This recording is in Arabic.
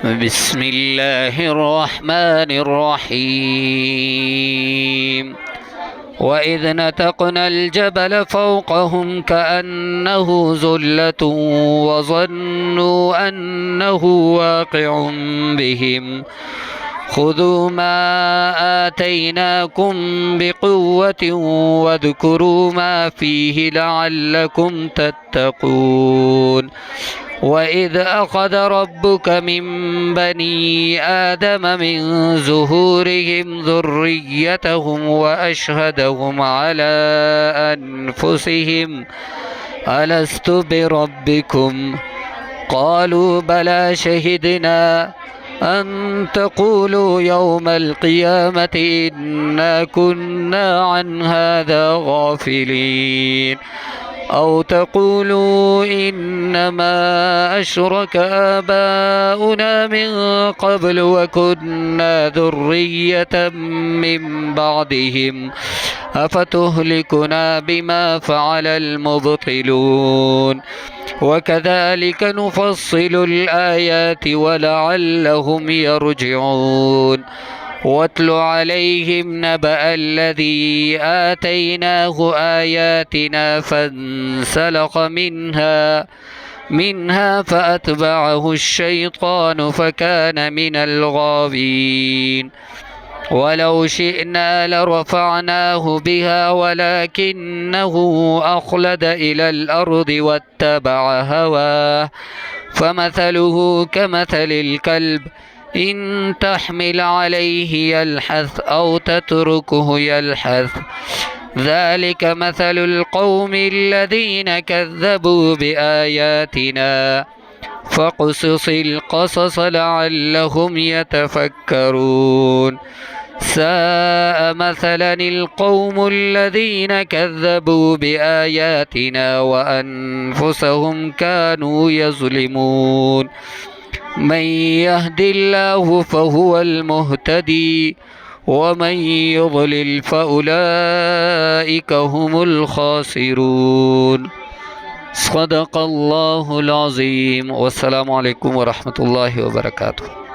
بسم الله الرحمن الرحيم. وإذ نتقنا الجبل فوقهم كأنه ذلة وظنوا أنه واقع بهم خذوا ما آتيناكم بقوة واذكروا ما فيه لعلكم تتقون. وإذ أخذ ربك من بني آدم من ظهورهم ذريتهم وأشهدهم على أنفسهم ألست بربكم قالوا بلى شهدنا أن تقولوا يوم القيامة إنا كنا عن هذا غافلين أو تقولوا إنما أشرك آباؤنا من قبل وكنا ذرية من بعدهم أفتهلكنا بما فعل المبطلون وكذلك نفصل الآيات ولعلهم يرجعون. واتل عليهم نبأ الذي آتيناه آياتنا فانسلخ منها فأتبعه الشيطان فكان من الغاوين. ولو شئنا لرفعناه بها ولكنه أخلد إلى الأرض واتبع هواه فمثله كمثل الكلب إن تحمل عليه يلحث أو تتركه يلحث ذلك مثل القوم الذين كذبوا بآياتنا فاقصص القصص لعلهم يتفكرون. ساء مثلا القوم الذين كذبوا بآياتنا وأنفسهم كانوا يظلمون. من يهد الله فهو المهتدي ومن يضلل فأولئك هم الخاسرون. صدق الله العظيم. والسلام عليكم ورحمة الله وبركاته.